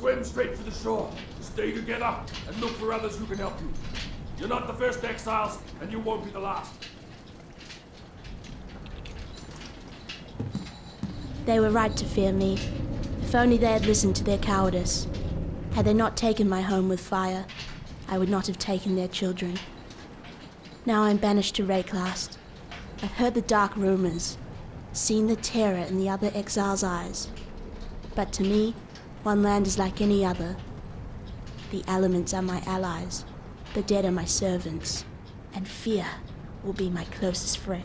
Swim straight for the shore. Stay together and look for others who can help you. You're not the first exiles, and you won't be the last. They were right to fear me. If only they had listened to their cowardice. Had they not taken my home with fire, I would not have taken their children. Now I'm banished to Rayclast. I've heard the dark rumors, seen the terror in the other exiles' eyes. But to me, one land is like any other. The elements are my allies, the dead are my servants, and fear will be my closest friend.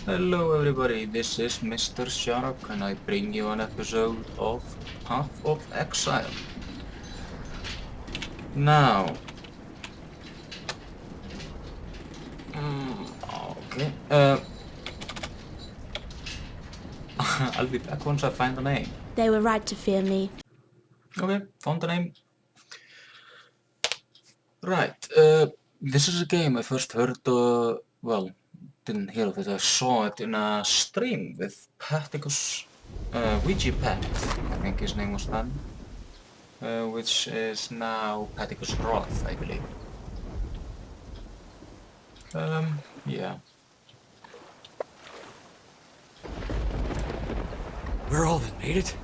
Hello everybody, this is MrSjarok and I bring you an episode of Path of Exile. Now, okay, I'll be back once I find the name. They were right to fear me. Okay, found the name. Right, this is a game I first heard, well, didn't hear of it, I saw it in a stream with Paticus, Ouija Pet, I think his name was then, which is now Paticus Roth, I believe. Yeah. We're all that made it.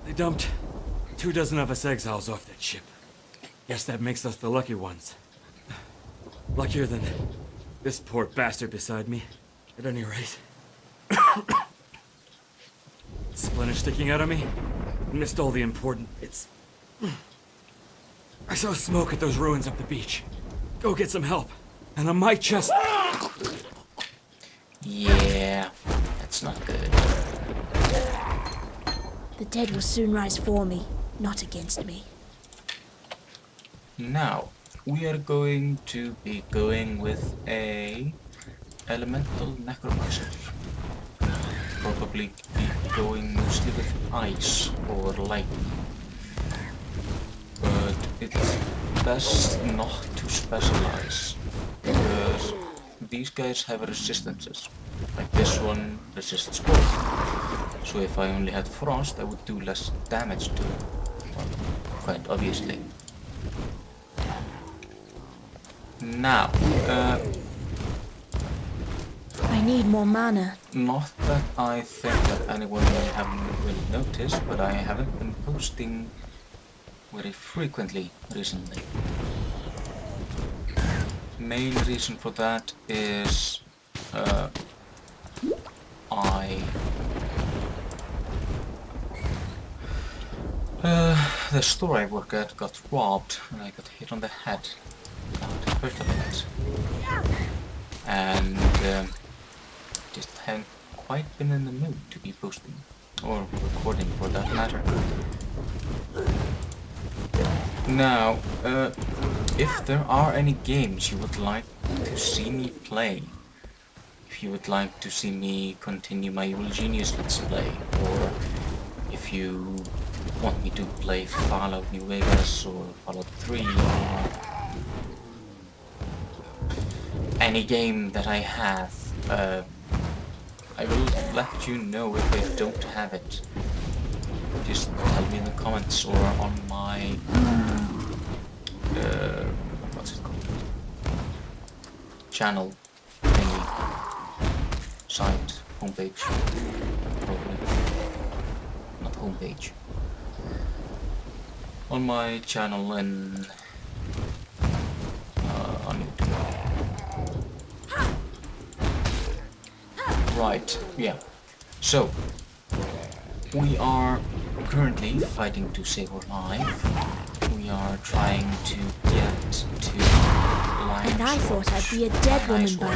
They dumped 24 of us exiles off that ship. Guess that makes us the lucky ones. Luckier than this poor bastard beside me, at any rate. Splinter sticking out of me? Missed all the important bits. I saw smoke at those ruins up the beach. Go get some help. And I might just... Yeah, that's not good. The dead will soon rise for me, not against me. Now, we are going to be going with a elemental necromancer. Probably be going mostly with ice or lightning. But it's best not to specialize, because these guys have resistances. Like this one resists cold. So if I only had frost, I would do less damage to it. Well, quite obviously. Now, I need more mana. not that I think that anyone will notice, but I haven't been posting very frequently recently. Main reason for that is the store I work at got robbed and I got hit on the head. Got hurt a bit. And just haven't quite been in the mood to be posting, or recording for that matter. Now, if there are any games you would like to see me play, if you would like to see me continue my Evil Genius Let's Play, or if you want me to play Fallout New Vegas or Fallout 3, or any game that I have, I will let you know if I don't have it. Just tell me in the comments or on my what's it called? Channel thingy, site, homepage, probably. Not homepage. On my channel and on YouTube. Right, yeah. So, we are currently fighting to save our life. We are trying to get to Lion And I thought I'd be a dead woman by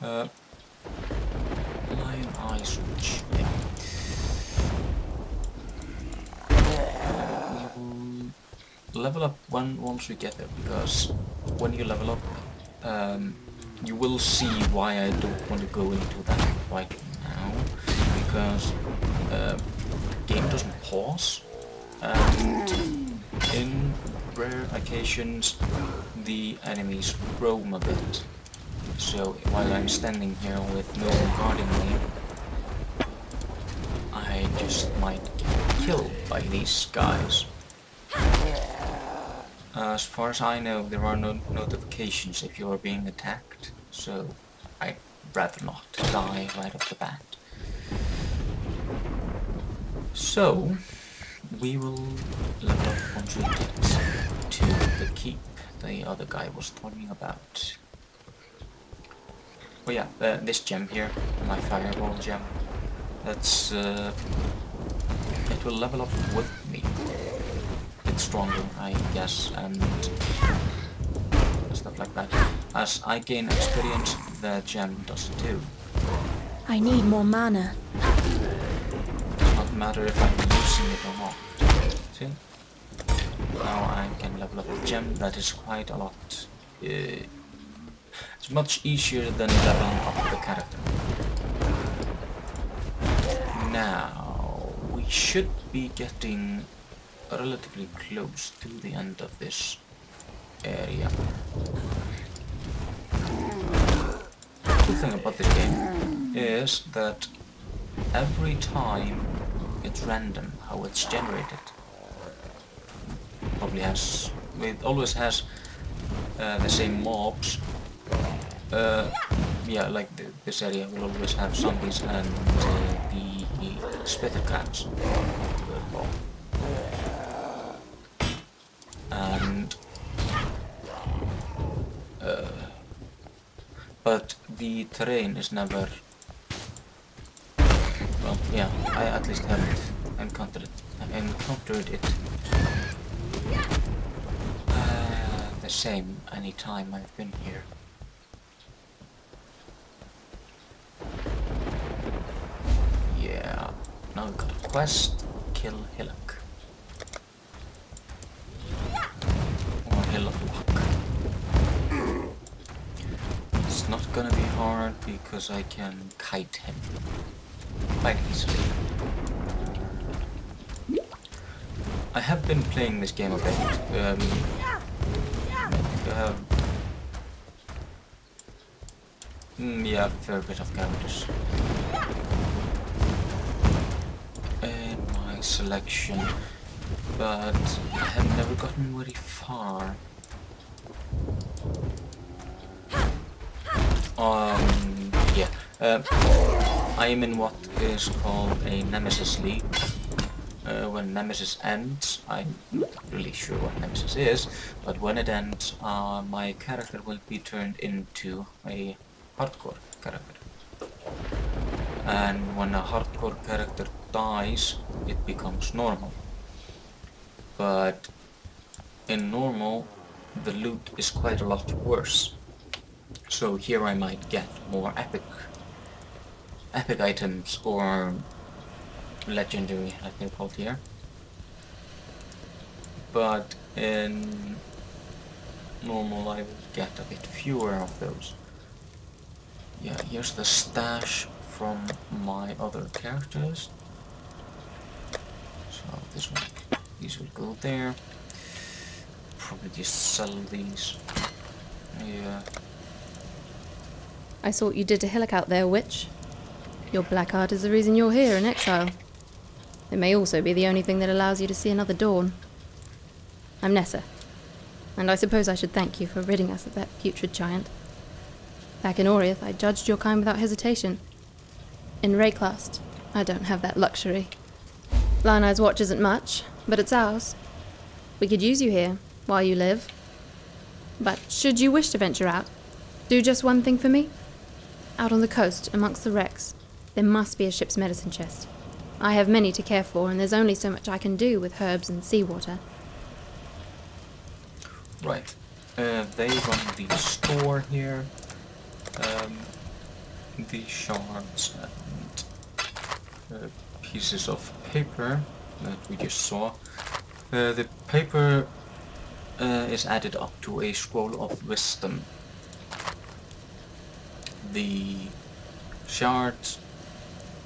now. Lion Eye Switch, yeah. We will level up once we get there, because when you level up, you will see why I don't want to go into that right now, because the game doesn't pause, and in rare occasions the enemies roam a bit. So while I'm standing here with no one guarding me, I just might get killed by these guys. As far as I know, there are no notifications if you are being attacked, so I'd rather not die right off the bat. So, we will level up once we get to the keep the other guy was talking about. Oh yeah, this gem here, my fireball gem, that's it will level up with me. It's stronger, I guess, and stuff like that. As I gain experience, the gem does too. I need more mana. Does not matter if I'm using it or not. See? Now I can level up the gem. That is quite a lot. It's much easier than leveling up the character. Now we should be getting relatively close to the end of this area. The cool thing about this game is that every time it's random how it's generated. Probably has, it always has the same mobs. Yeah, like this area will always have zombies and the spitter crabs. And but the terrain is never, well, yeah, I at least haven't encountered it the same any time I've been here. Yeah, now we've got a quest, kill Hillock. Or Hillock. It's not gonna be hard because I can kite him quite easily. I have been playing this game a bit. I have yeah, a fair bit of characters in my selection, but I have never gotten very far. Yeah, I am in what is called a Nemesis League. When Nemesis ends, I'm not really sure what Nemesis is, but when it ends, my character will be turned into a hardcore character. And when a hardcore character dies, it becomes normal. But in normal, the loot is quite a lot worse. So here I might get more epic items, or legendary, like they're called here. But in normal I will get a bit fewer of those. Yeah, here's the stash from my other characters. So these will go there. Probably just sell these. Yeah. I saw what you did to Hillock out there, witch. Your black art is the reason you're here in Exile. It may also be the only thing that allows you to see another dawn. I'm Nessa, and I suppose I should thank you for ridding us of that putrid giant. Back in Oriath, I judged your kind without hesitation. In Rayclast, I don't have that luxury. Lionel's watch isn't much, but it's ours. We could use you here, while you live. But should you wish to venture out, do just one thing for me. Out on the coast, amongst the wrecks, there must be a ship's medicine chest. I have many to care for, and there's only so much I can do with herbs and seawater. Right. They run the store here. The shards and pieces of paper that we just saw. The paper is added up to a scroll of wisdom. The shards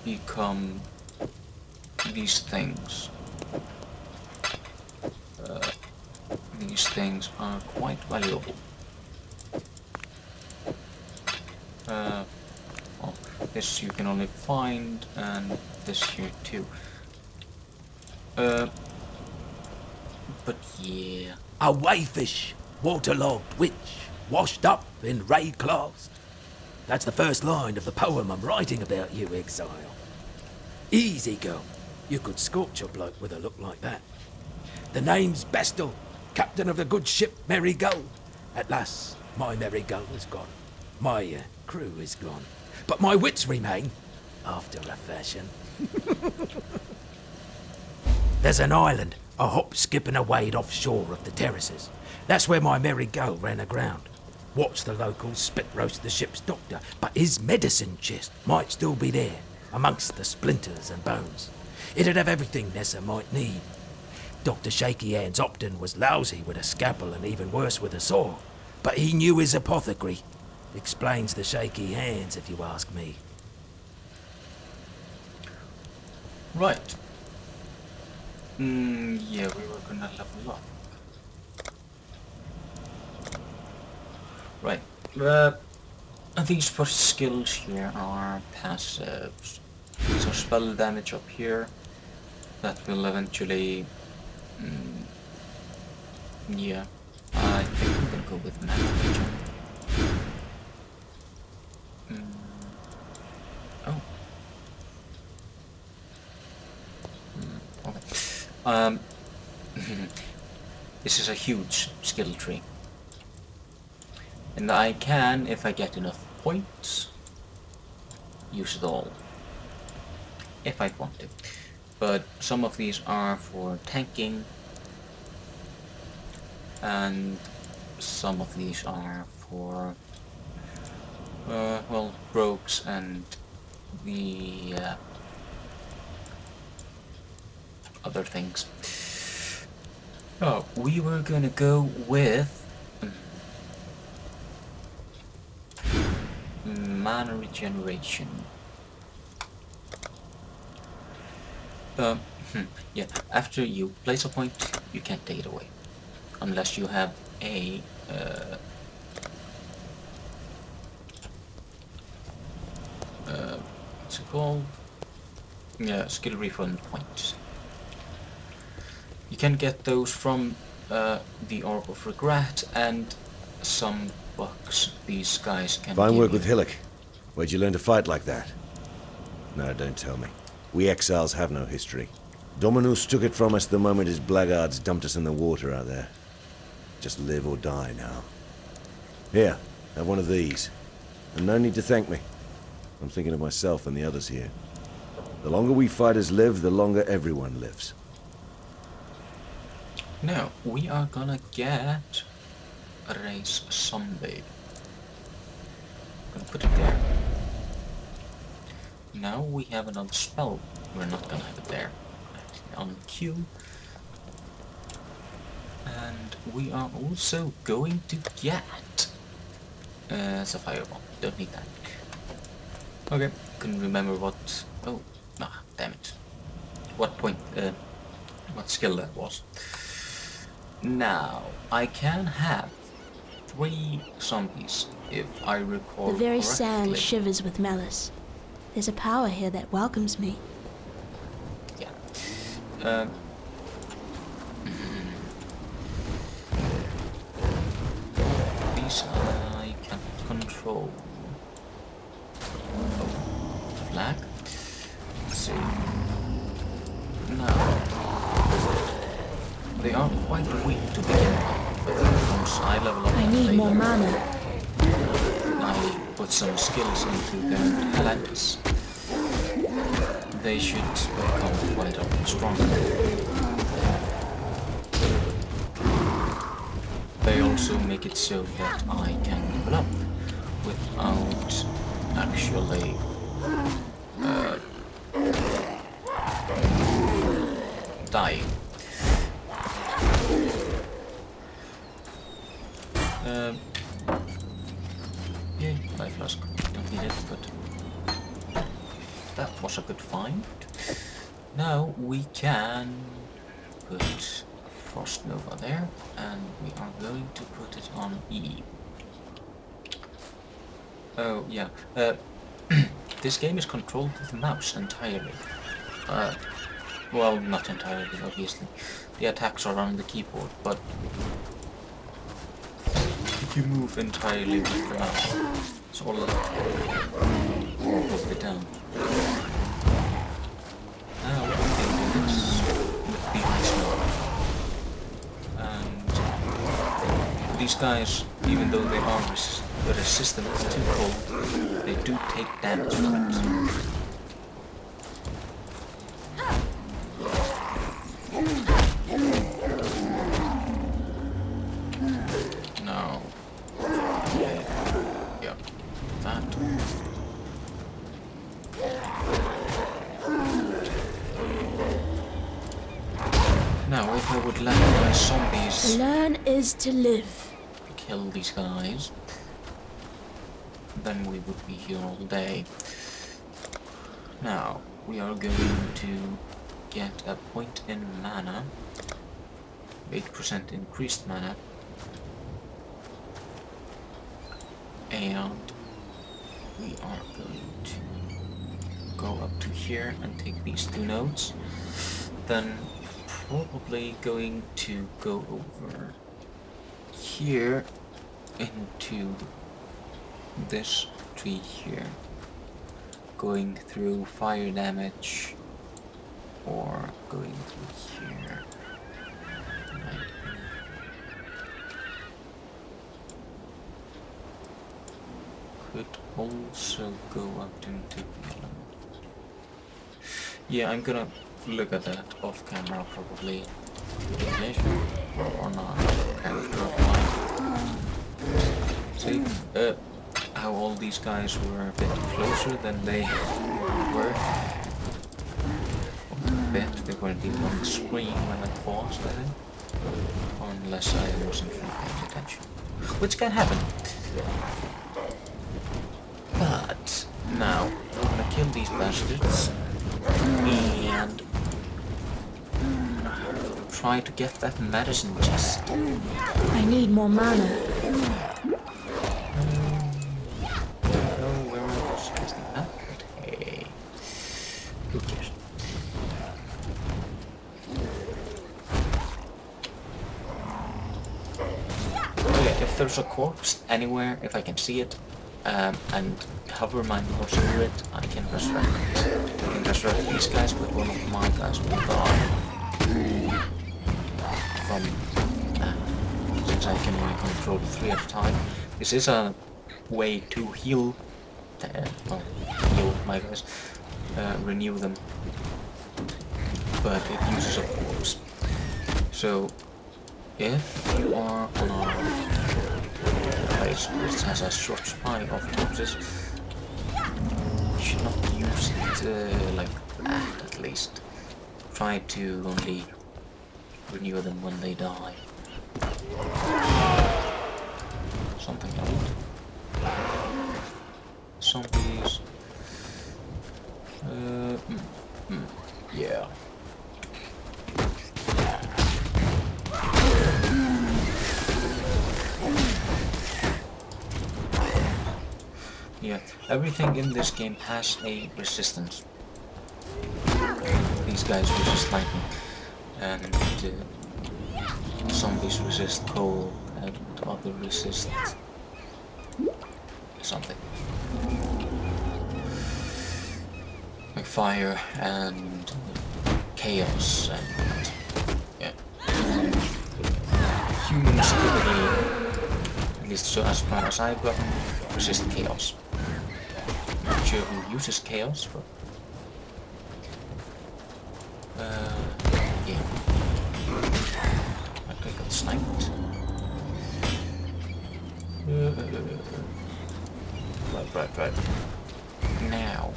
become these things. These things are quite valuable. Well, this you can only find, and this here too. But yeah. A wayfish, waterlogged witch, washed up in raid claws. That's the first line of the poem I'm writing about you, Exile. Easy, girl. You could scorch a bloke with a look like that. The name's Bestel, captain of the good ship Merry Gull. At last, my Merry Gull is gone. My crew is gone. But my wits remain, after a fashion. There's an island, a hop, skip and a wade offshore of the terraces. That's where my Merry Gull ran aground. Watched the locals spit roast the ship's doctor, but his medicine chest might still be there, amongst the splinters and bones. It'd have everything Nessa might need. Dr. Shaky Hands Opton was lousy with a scalpel and even worse with a saw, but he knew his apothecary. Explains the shaky hands, if you ask me. Right. Yeah, we were gonna level up. Right. These first skills here are passives. So spell damage up here. That will eventually... yeah. I think I'm gonna go with magic. Oh. Okay. This is a huge skill tree. And I can, if I get enough points, use it all. If I want to. But some of these are for tanking. And some of these are for, well, rogues and the other things. Oh, we were gonna go with mana regeneration. Yeah, after you place a point, you can't take it away. Unless you have a what's it called? Yeah, skill refund points. You can get those from the Orb of Regret and some bucks these guys can Fine give work you. with Hillock. Where'd you learn to fight like that? No, don't tell me. We exiles have no history. Dominus took it from us the moment his blackguards dumped us in the water out there. Just live or die now. Here, have one of these. And no need to thank me. I'm thinking of myself and the others here. The longer we fighters live, the longer everyone lives. Now, we are gonna get a race someday. Gonna put it there. Now we have another spell. We're not gonna have it there. Actually, on Q. And we are also going to get it's a fireball. Don't need that. Okay, couldn't remember what. Oh, nah, damn it. What point? What skill that was. Now I can have 3 zombies if I recall The very correctly. sand shivers with malice. There's a power here that welcomes me. Yeah. These I can't control. Oh, flag. Let's see. Now they are quite weak to begin with, but once I level up, I need more mana. I put some skills into their talents. They should become quite a bit stronger. They also make it so that I can level up without actually dying. Yay, life flask. Don't need it, but that was a good find. Now we can put Frost Nova there, and we are going to put it on E. Oh yeah, this game is controlled with the mouse entirely. Well, not entirely, obviously. The attacks are on the keyboard, but if you move entirely with the mouse, it's all the down. Now we can do this with the ice mode. And these guys, even though they are resistant to cold, they do take damage from it. No. Yeah. That. Now, if I would let my zombies Learn is to live. kill these guys, then we would be here all day. Now, we are going to get a point in mana, 8% increased mana, and we are going to go up to here and take these 2 nodes, then probably going to go over here into this tree here, going through fire damage, or going through here. Could also go up into the element. Yeah, I'm gonna look at that off camera probably. Or not. Character of mine. See, how all these guys were a bit closer than they were. A bit, they weren't even on the screen when I paused, I think. Unless I wasn't paying attention. Which can happen. But now we're gonna kill these bastards and try to get that medicine chest. I need more mana. Where was that? Hey, who cares? Okay, if there's a corpse anywhere, if I can see it, and hover my mouse over it, I can resurrect it. I can resurrect these guys, but one of my guys will die from that, since I can only control 3 at a time. This is a way to heal, heal my guys, renew them, but it uses a corpse. So, if you are on a place which has a short supply of corpses, you should not use it like that, at least. Try to only renew them when they die. Something else. Zombies. Yeah. Yeah, everything in this game has a resistance. These guys resist lightning, and zombies resist cold, and other resist something. Like fire and chaos, and yeah. Humans typically, at least so as far as I've gotten, resist chaos. Not sure who uses chaos, but yeah. I got sniped. Right. Now.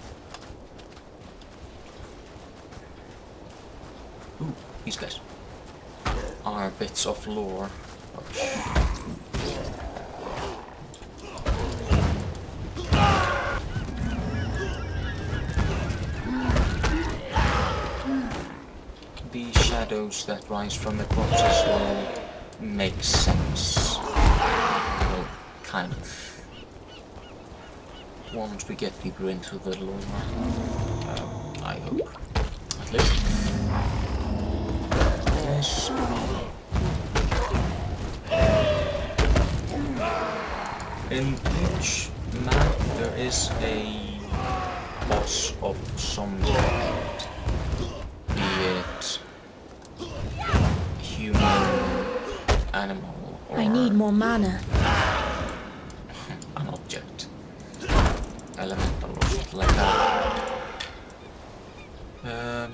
Ooh, these guys are bits of lore. The shadows that rise from the corpses will make sense. Well, kind of. Once we get deeper into the lore, I hope. At least. In each map there is a boss of some kind, be it human, animal, or I need more mana. an object, elemental or something like that. Right.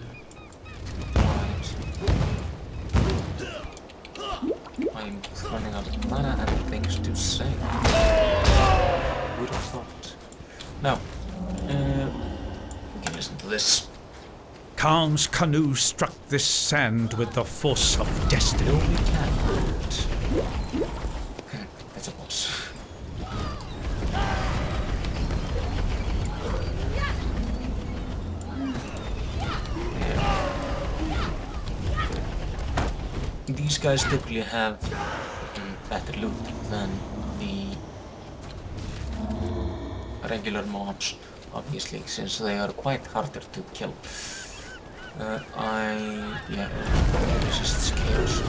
I'm running out of mana and things to say. Would have thought. Now, we can listen to this. Calm's canoe struck this sand with the force of No, destiny. we can't. That's a boss. These guys typically have better loot than the regular mobs, obviously, since they are quite harder to kill. Resist chaos. I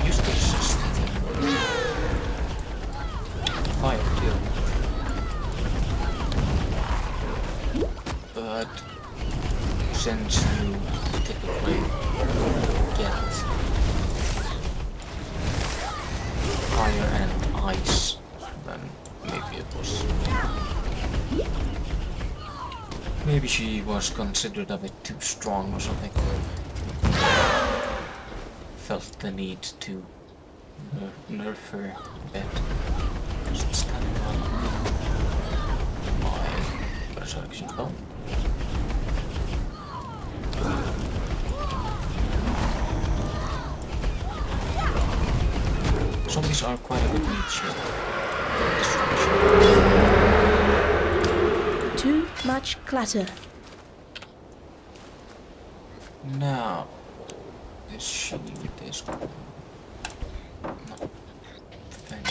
used to resist fire too. But since you typically get fire and ice, then maybe it was... Maybe she was considered a bit too strong or something. Felt the need to nerf her a bit. Just standing on my resurrection bone. Zombies are quite a good meat shield. Too much clutter. Now, this shield is cool. No. Thing.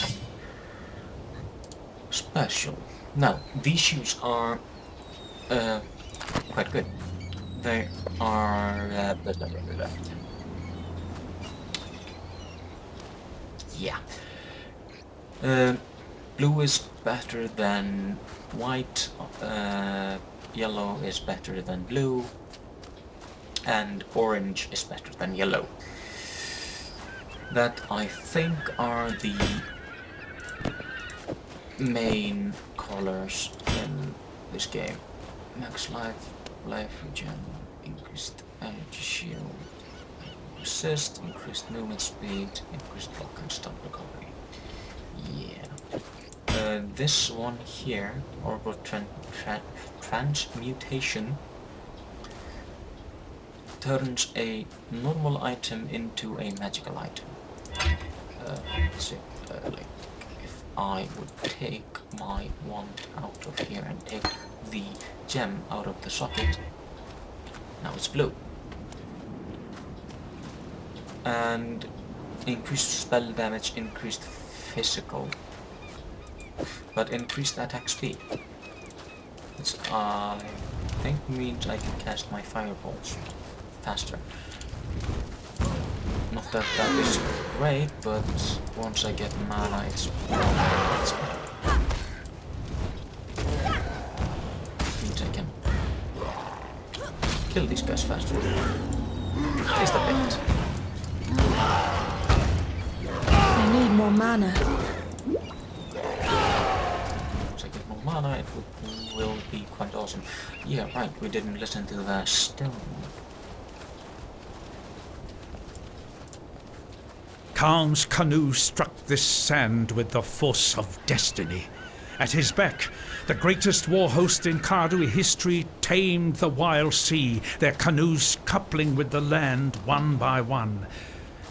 Special. Now, these shields are quite good. They are yeah. Blue is better than white, yellow is better than blue, and orange is better than yellow. That, I think, are the main colors in this game. Max life, life regen, increased energy shield, resist, increased movement speed, increased block and stun recovery. Yeah. This one here, orbital transmutation, turns a normal item into a magical item. So, like, if I would take my wand out of here and take the gem out of the socket, now it's blue. And increased spell damage, increased physical, but increased attack speed. Which I think means I can cast my fireballs faster. Not that that is great, but once I get mana, it's better. Means I can kill these guys faster. At least a bit. I need more mana. Once I get more mana, it will be quite awesome. Yeah, right, we didn't listen to the stone. Calm's canoe struck this sand with the force of destiny. At his beck, the greatest war host in Kardui history tamed the wild sea, their canoes coupling with the land one by one.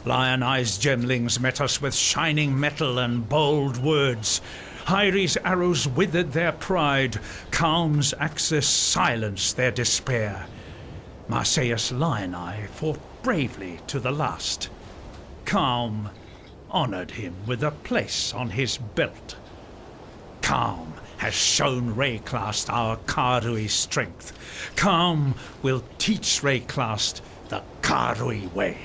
Lion-eyed gemlings met us with shining metal and bold words. Hyri's arrows withered their pride, Calm's axis silenced their despair. Marseilles Lion-eye fought bravely to the last. Calm honored him with a place on his belt. Calm has shown Rayclast our Kardui strength. Calm will teach Rayclast the Kardui way.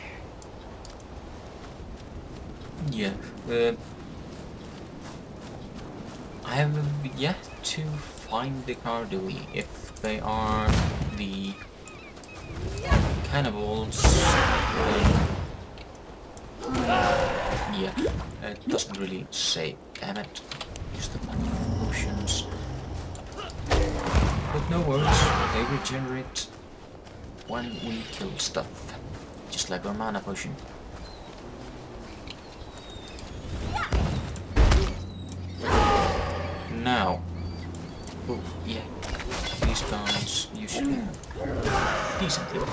Yeah, I have yet to find the Cardui. If they are the cannibals, then yeah, it doesn't really say. Damn it. Use the money potions. But no worries, they regenerate when we kill stuff. Just like our mana potion. Now. Oh, yeah. These guys usually have decent loot.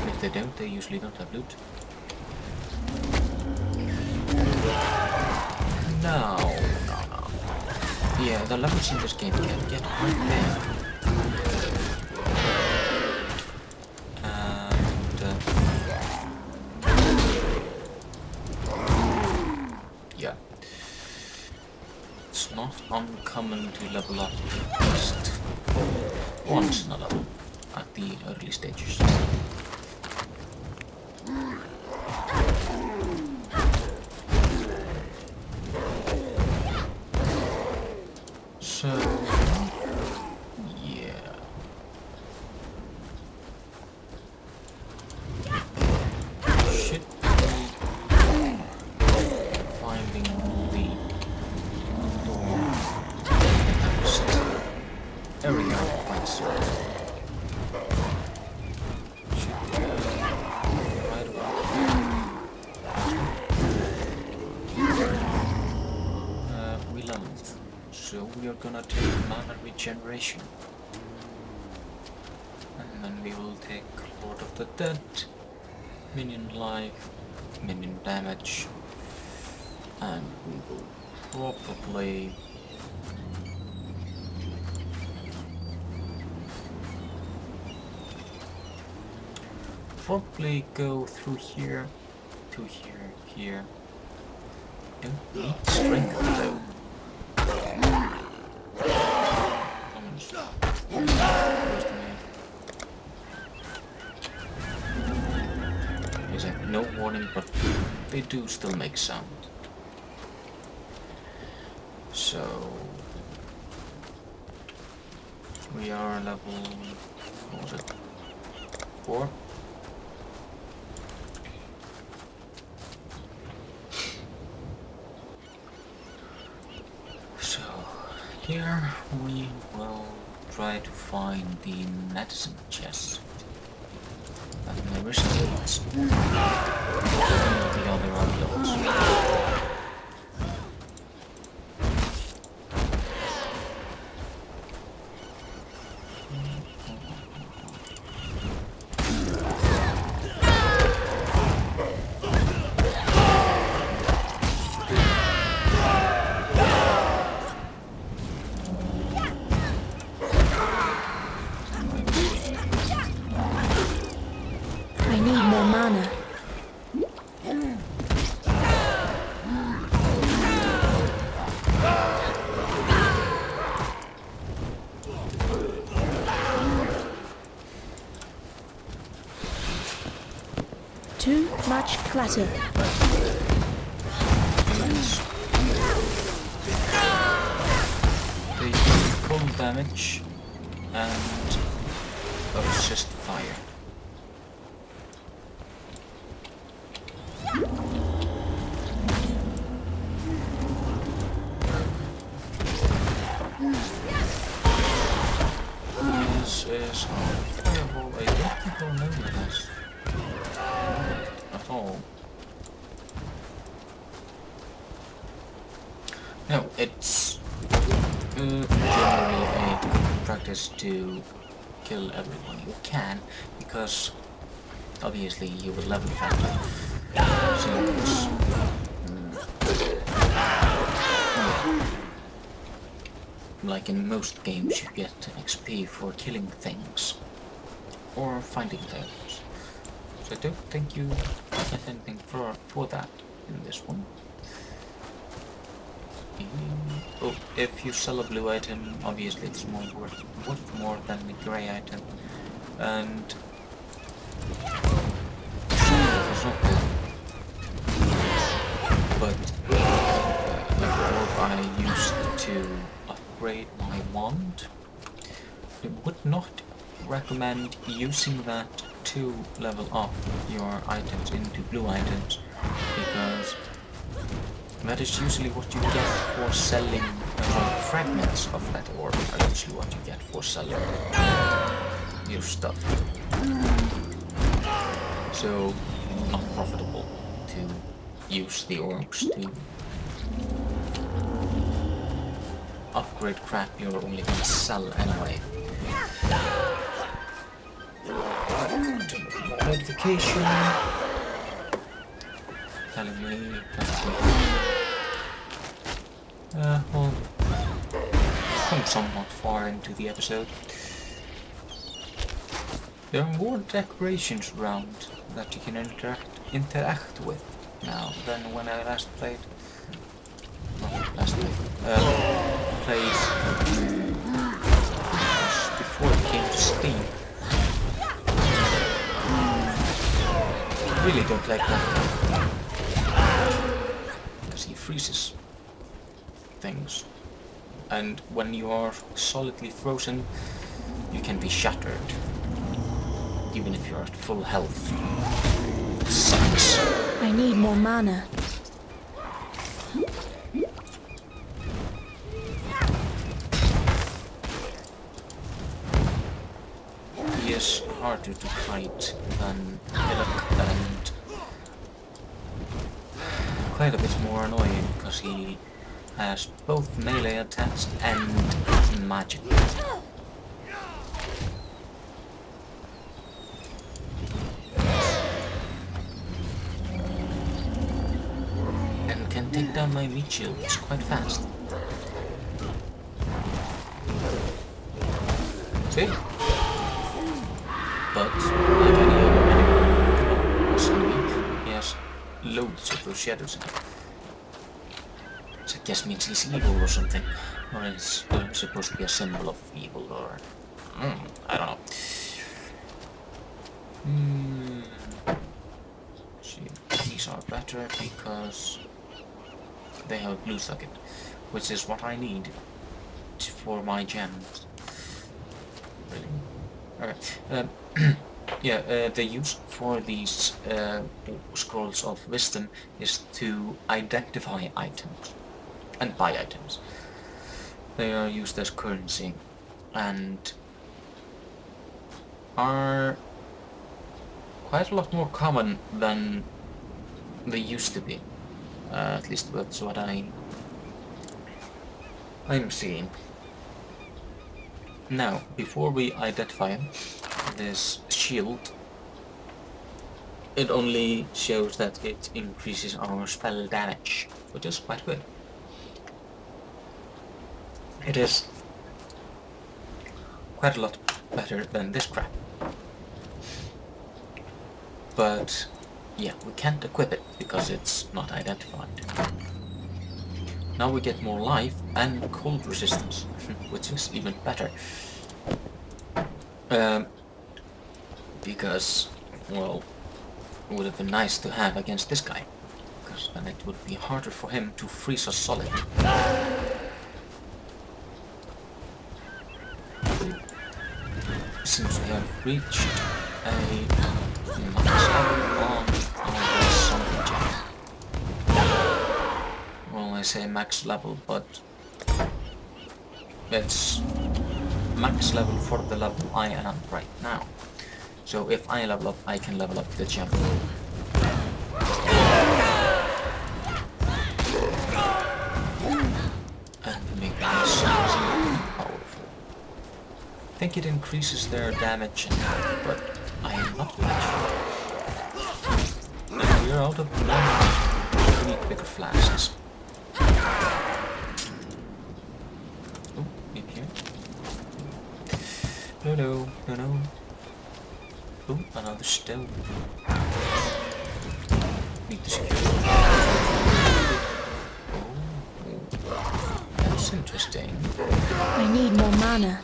If they don't, they usually don't have loot. No. Yeah, the levels in this game can get quite big. And yeah, it's not uncommon to level up at least once in a level at the early stages. So, yeah. Should be finding the door next area quite soon. Should be right about here. We leveled. So we are gonna take mana regeneration. And then we will take Lord of the Dead, minion life, minion damage, and we will probably go through here, to here, here. Don't need strength though. Exactly, no warning, but they do still make sound. So we are level, what was it? 4? So here we will try to find the medicine chest. And there is gates to the other outlaws. I need more mana. Too much clutter. They do cold damage and resist fire. This is fireball. I don't think I'll know this at all. No, it's generally a good practice to kill everyone you can, because obviously you will level faster. Since like in most games you get XP for killing things or finding things. So I don't think you get anything for that in this one. Oh, if you sell a blue item, obviously it's more worth more than the grey item. And it's not good. But like if I used to upgrade my wand. I would not recommend using that to level up your items into blue items, because that is usually what you get for selling fragments of that orb are usually what you get for selling your stuff. So, not profitable to use the orbs to upgrade crap you're only gonna sell anyway. Notification telling me that well, come somewhat far into the episode. There are more decorations around that you can interact with now than when I last played. Played before it came to Steam. I really don't like that because he freezes things, and when you are solidly frozen, you can be shattered, even if you're at full health. It sucks. I need more mana. He is harder to fight than Illic, and quite a bit more annoying because he has both melee attacks and magic. And can take down my meat shields quite fast. See? But like any other enemy, he has loads of those shadows in him. Which I guess means he's evil or something. Or is supposed to be a symbol of evil, or I don't know. See, these are better because they have a blue socket, which is what I need for my gems. Really? Alright. Yeah, the use for these scrolls of wisdom is to identify items and buy items. They are used as currency and are quite a lot more common than they used to be. At least that's what I'm seeing. Now, before we identify this shield, it only shows that it increases our spell damage, which is quite good. It is quite a lot better than this crap. But yeah, we can't equip it because it's not identified. Now we get more life and cold resistance, which is even better. Because, well, it would have been nice to have against this guy, because then it would be harder for him to freeze us solid. Since we have reached a max level on our zombie gem. Well, I say max level, but it's max level for the level I am right now. So if I level up, I can level up the gem. And make myself powerful. I think it increases their damage and health, but I am not quite sure. And we are out of mana. We need bigger flasks. Oh, in here. No. Oh, another stone. Need to secure it. Oh, that's interesting. I need more mana.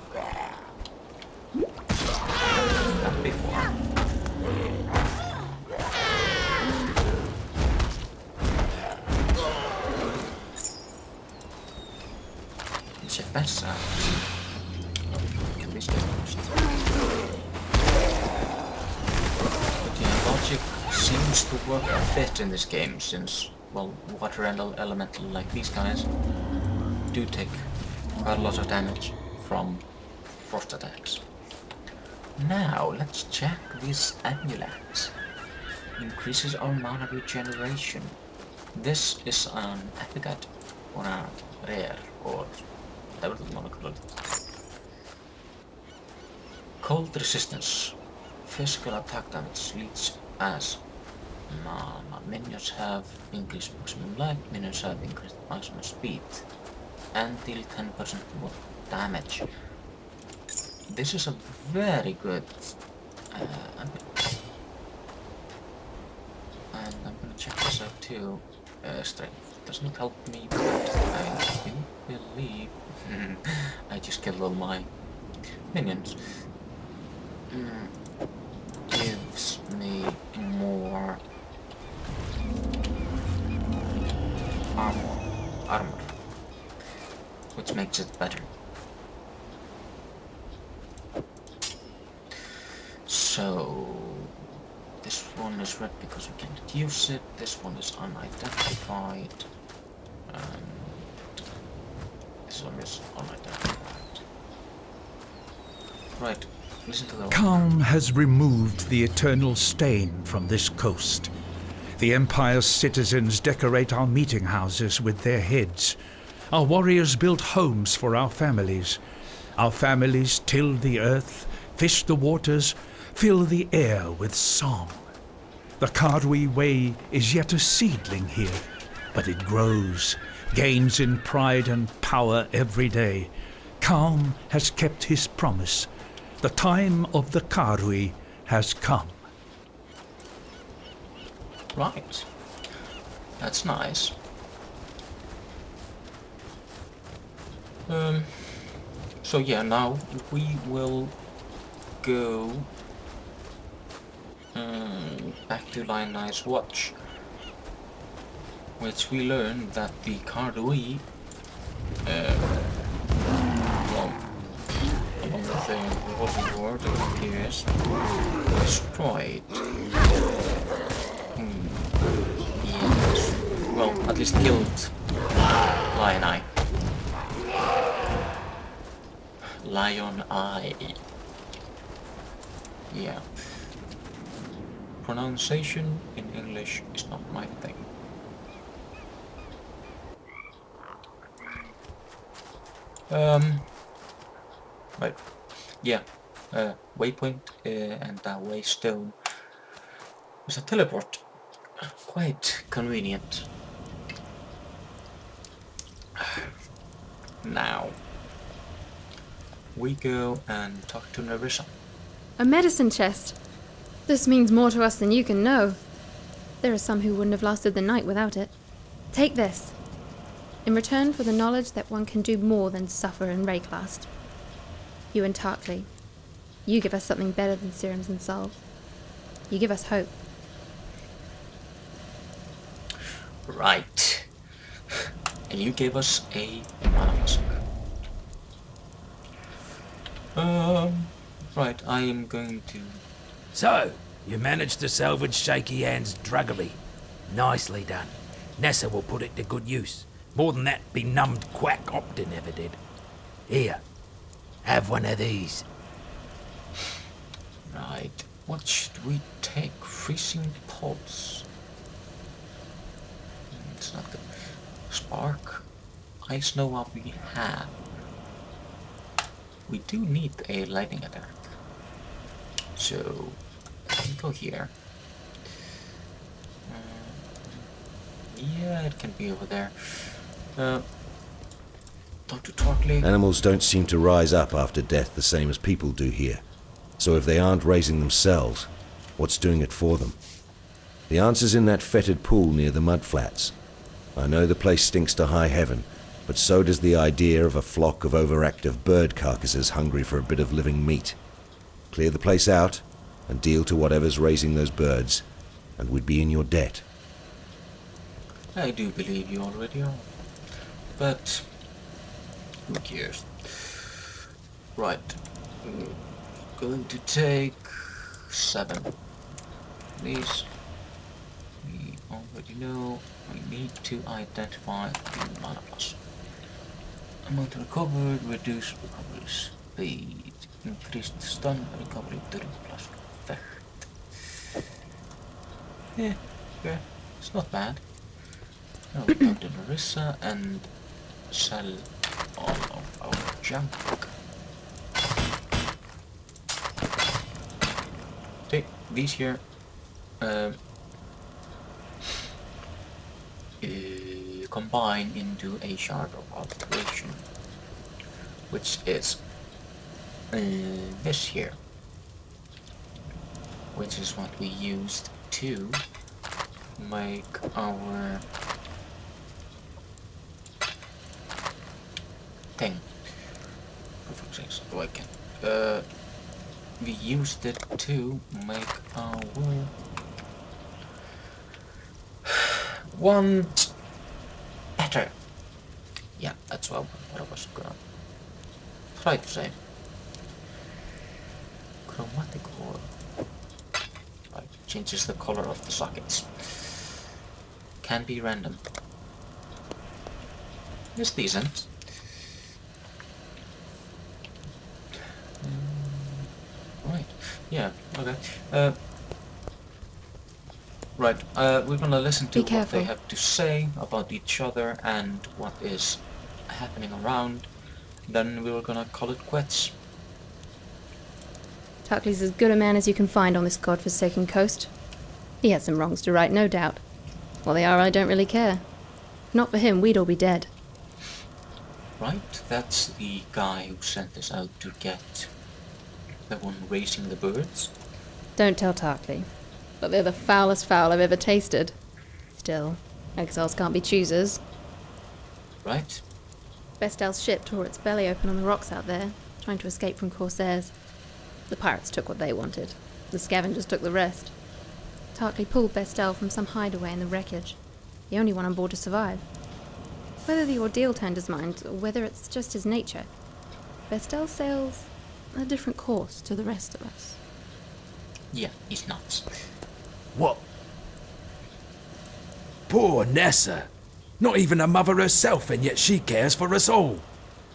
Not before. bad sounds. Kill these guys first. But yeah, logic seems to work a bit in this game, since, well, water and elemental like these guys do take quite a lot of damage from frost attacks. Now, let's check this amulet. Increases our mana regeneration. This is an epithet or a rare, or whatever you want to call it. Cold resistance. Physical attack damage leads as mana. Minions have increased maximum life, minions have increased maximum speed, and deal 10% more damage. This is a very good ability. And I'm gonna check this out too. Strength does not help me, but I do believe I just killed all my minions. Gives me more armor, which makes it better. So this one is red because we can't use it. This one is unidentified. And this one is unidentified. Right, listen to the Calm has removed the eternal stain from this coast. The Empire's citizens decorate our meeting houses with their heads. Our warriors build homes for our families. Our families till the earth, fish the waters, fill the air with song. The Karui way is yet a seedling here, but it grows, gains in pride and power every day. Calm has kept his promise. The time of the Karui has come. Right. That's nice. So yeah, now we will go back to Lionel's watch, which we learned that the Karui, well, along with the revolving war that appears, destroyed. Yes. Well, at least killed Lion Eye. Lion Eye. Yeah. Pronunciation in English is not my thing. Right. Yeah. Waypoint and that waystone is a teleport. Quite convenient. Now we go and talk to Nerissa. A medicine chest. This means more to us than you can know. There are some who wouldn't have lasted the night without it. Take this. In return for the knowledge that one can do more than suffer and raycast. You and Tarkley, you give us something better than serums and salve. You give us hope. Right. And you gave us a mana flask. Right, I am going to... So, you managed to salvage Shaky Hand's druggery. Nicely done. Nessa will put it to good use. More than that benumbed quack Optin ever did. Here, have one of these. Right, what should we take? Freezing pulse. It's not good. Spark. Ice know what we have. We do need a lightning attack. So, we go here. Yeah, it can be over there. Dr. Tarkley. Animals don't seem to rise up after death the same as people do here. So if they aren't raising themselves, what's doing it for them? The answer's in that fetid pool near the mudflats. I know the place stinks to high heaven, but so does the idea of a flock of overactive bird carcasses hungry for a bit of living meat. Clear the place out, and deal to whatever's raising those birds, and we'd be in your debt. I do believe you already are. But Who cares? Right. Going to take 7. These we already know. We need to identify the manifest. Amount recovered, reduce recovery speed, increased stun recovery 30 plus effect. Yeah, it's not bad. Now we go to Marissa and sell all of our junk. Take these here. Combine into a shard of alteration, which is this here, which is what we used to make our thing. Perfect sense. So I can. We used it to make our one better. Yeah, that's what I was gonna try to say. Chromatic ore. Right, changes the color of the sockets. Can be random. It's decent. Right. Yeah. Okay. Right, we're gonna listen to what they have to say about each other and what is happening around. Then we're gonna call it quits. Tarkley's as good a man as you can find on this godforsaken coast. He has some wrongs to right, no doubt. What they are, I don't really care. If not for him, we'd all be dead. Right, that's the guy who sent us out to get the one raising the birds. Don't tell Tarkley. But they're the foulest fowl I've ever tasted. Still, exiles can't be choosers. Right. Bestel's ship tore its belly open on the rocks out there, trying to escape from corsairs. The pirates took what they wanted. The scavengers took the rest. Tarkley pulled Bestel from some hideaway in the wreckage, the only one on board to survive. Whether the ordeal turned his mind, or whether it's just his nature, Bestel sails a different course to the rest of us. Yeah, he's nuts. What? Poor Nessa. Not even a mother herself, and yet she cares for us all.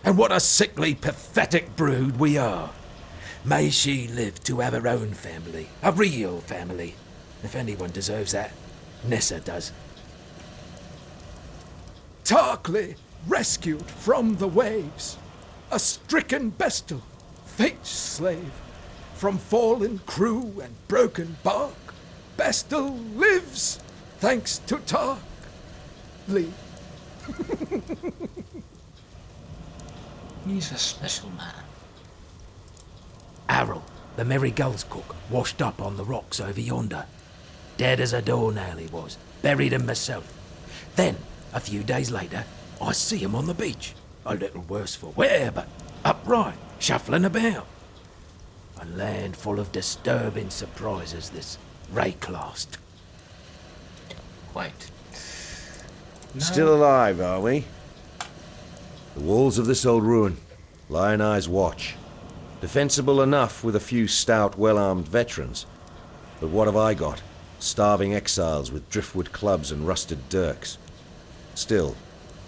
And what a sickly, pathetic brood we are. May she live to have her own family. A real family. If anyone deserves that, Nessa does. Tarkley, rescued from the waves. A stricken Bestel, fate's slave. From fallen crew and broken bark, Bestel lives, thanks to Tarkley. He's a special man. Harold, the Merry Gull's cook, washed up on the rocks over yonder. Dead as a doornail he was, buried him myself. Then, a few days later, I see him on the beach. A little worse for wear, but upright, shuffling about. A land full of disturbing surprises, this Rayclast. Quite. No. Still alive, are we? The walls of this old ruin. Lion Eyes watch. Defensible enough with a few stout, well-armed veterans. But what have I got? Starving exiles with driftwood clubs and rusted dirks. Still,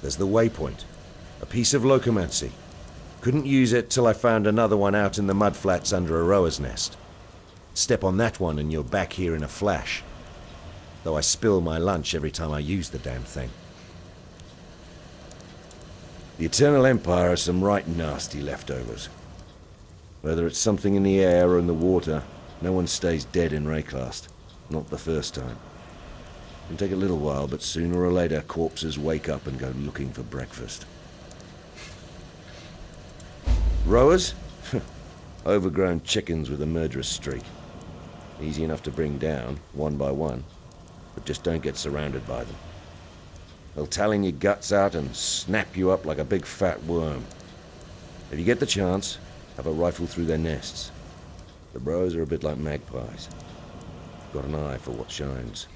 there's the waypoint. A piece of locomancy. Couldn't use it till I found another one out in the mudflats under a rower's nest. Step on that one and you're back here in a flash. Though I spill my lunch every time I use the damn thing. The Eternal Empire has some right nasty leftovers. Whether it's something in the air or in the water, no one stays dead in Rayclast. Not the first time. It'll take a little while, but sooner or later corpses wake up and go looking for breakfast. Rowers? Overgrown chickens with a murderous streak. Easy enough to bring down, one by one, but just don't get surrounded by them. They'll talon your guts out and snap you up like a big fat worm. If you get the chance, have a rifle through their nests. The bros are a bit like magpies. Got an eye for what shines.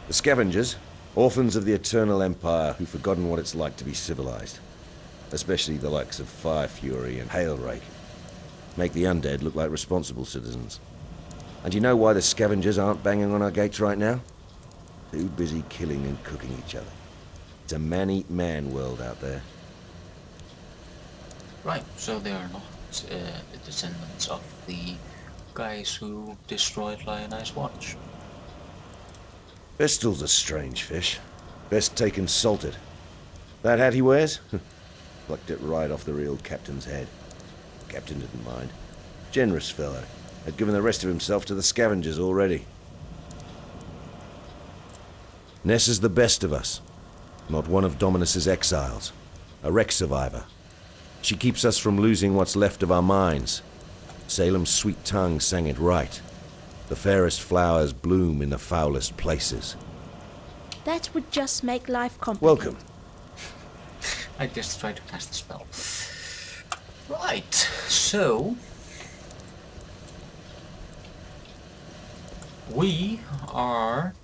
The scavengers, Orphans of the Eternal Empire who've forgotten what it's like to be civilized. Especially the likes of Fire Fury and Hailrake. Make the undead look like responsible citizens. And you know why the scavengers aren't banging on our gates right now? Too busy killing and cooking each other. It's a man-eat-man world out there. Right, so they are not the descendants of the guys who destroyed Lionized Watch. Pistol's a strange fish. Best taken salted. That hat he wears? Plucked it right off the real captain's head. Captain didn't mind. Generous fellow. Had given the rest of himself to the scavengers already. Ness is the best of us. Not one of Dominus's exiles. A wreck survivor. She keeps us from losing what's left of our minds. Salem's sweet tongue sang it right. The fairest flowers bloom in the foulest places. That would just make life complicated. Welcome. I just tried to cast the spell. Right, so we are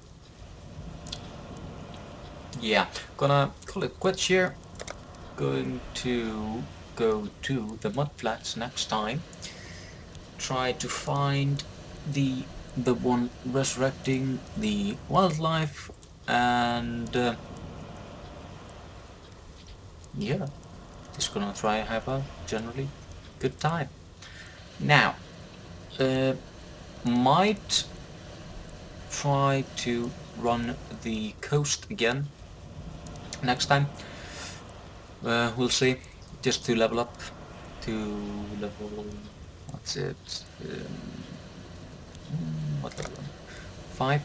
gonna call it quits here. Going to go to the mudflats next time. Try to find the one resurrecting the wildlife, and yeah, just gonna try and have a generally good time. Now, might try to run the coast again next time. We'll see. Just to level up to level, what's it? What level? 5,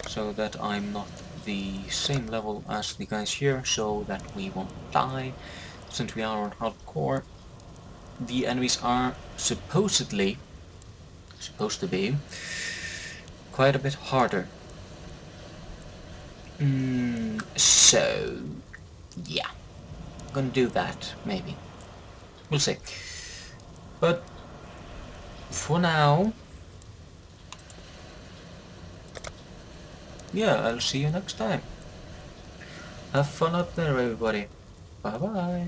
so that I'm not the same level as the guys here, so that we won't die. Since we are on hardcore, the enemies are supposed to be quite a bit harder. So yeah, I'm gonna do that maybe. We'll see. But for now, yeah, I'll see you next time. Have fun out there, everybody. Bye bye.